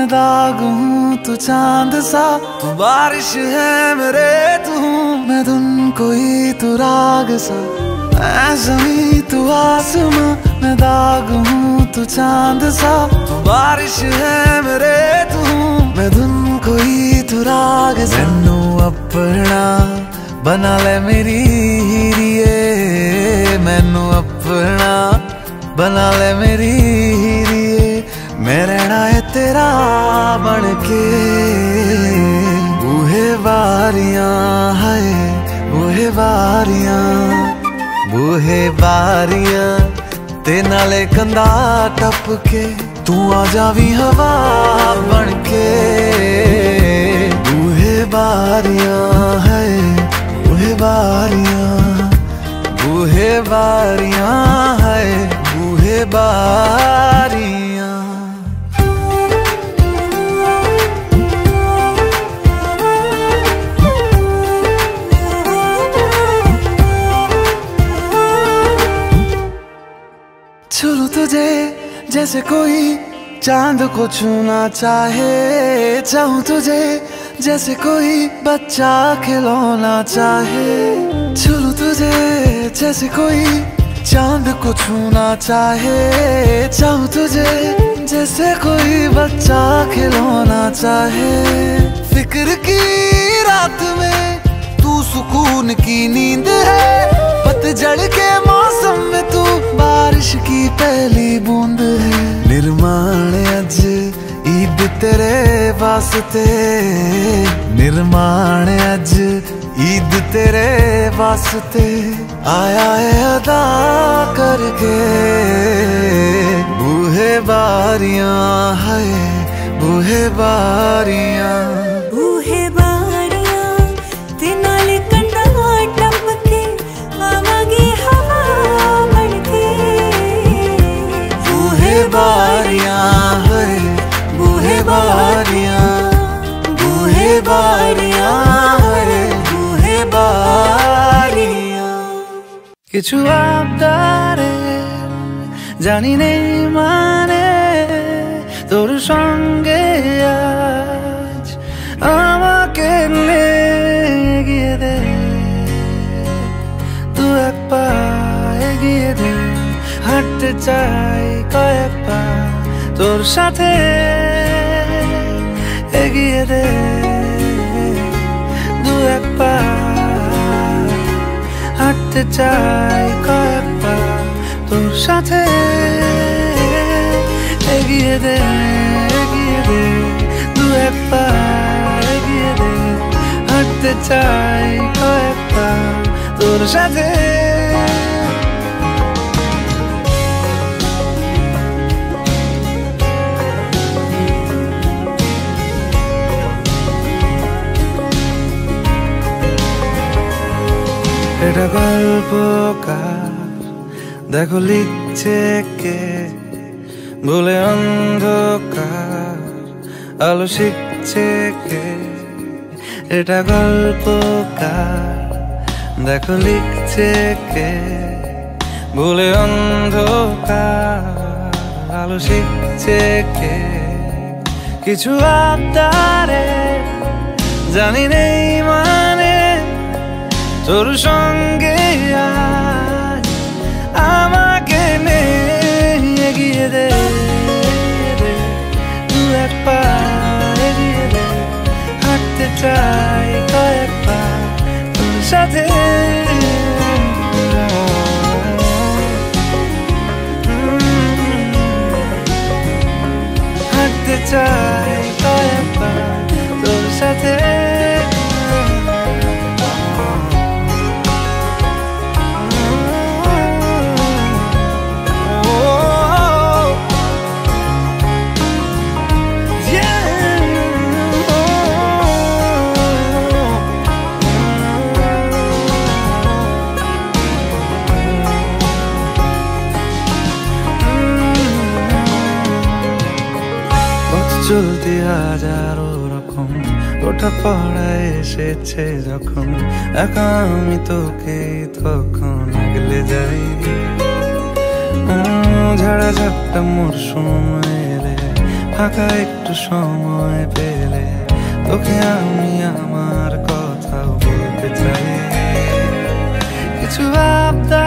दाग हूँ तू चांद सा, तू बारिश है मेरे तू मैं धुन कोई तू राग सा। मैं ज़मीं तू आसमां, मैं दाग हूँ तू चांद सा, तू बारिश है मेरे तू मैं धुन कोई तू राग सा। मैनू अपना बना ले मेरी हीरिए, मैनू अपना बना ले मेरी हीरिए, मैं रहना है तेरा बनके। बूहे बारियां है बूहे बारियां, बूहे बारियां ते नाले कंधा टपके, तू आ जावी हवा बनके। बूहे बारियां है बूहे बारियां, बूहे बारियां है बूहे बारियां। छू लूं तुझे जैसे कोई चांद को छूना चाहे, चाहूं तुझे जैसे कोई बच्चा खिलौना चाहे। छू लूं तुझे जैसे कोई चांद को छूना चाहे, चाहूं तुझे जैसे कोई बच्चा खिलौना चाहे। फिक्र की रात में तू सुकून की नींद है, पतझड़ के मौसम में तू बारिश की पहली बूंद है। निर्माण अज ईद तेरे वास्ते, निर्माण अज ईद तेरे वास्ते, आया है अदा करके। बूहे बारियां है बूहे बारियां, बूहे बारियां ते नाले कंधा टपके, आवागी हवा बनके। बूहे बारियां है बूहे बारियां, बूहे बारियां है बूहे बारियां। किछु आबदारे জানি নেই মানে তোর সঙ্গে আজ আমাকে এগিয়ে দে, তু এক পা এগিয়ে দে, হাঁটতে চাই কয়েক পা তোর সাথে, এগিয়ে দে দু এক পা, হাঁটতে চাই কয়েক পা তোর সাথে, এগিয়ে দে দু এক পা, এগিয়ে দে, হাঁটতে চাই কয়েক পা তোর সাথে। এটা গল্পকার দেখো লিখছে কে, বলে অন্ধকার আলো শিখছে কে। এটা গল্পকার দেখো লিখছে কে, বলে অন্ধকার আলো শিখছে কে। কিছু আবদারে জানি নেই মানে তোর সঙ্গে আজ আমাকে নে, এগিয়ে দে দু এক পা, এগিয়ে দে, হাঁটতে চাই কয়েক পা তোর সাথে, হাঁটতে চাই কয়েক পা তোর সাথে। চলতি হাজারো রকম ওঠা পড়া এসেছে যখন, একা আমি তোকে তখন আগলে যাই। ঝাড়া ঝাপটা মরশুম এলে ফাঁকা একটু সময় পেলে তোকে আমি আমার কথা বলতে চাই। কিছু আবদার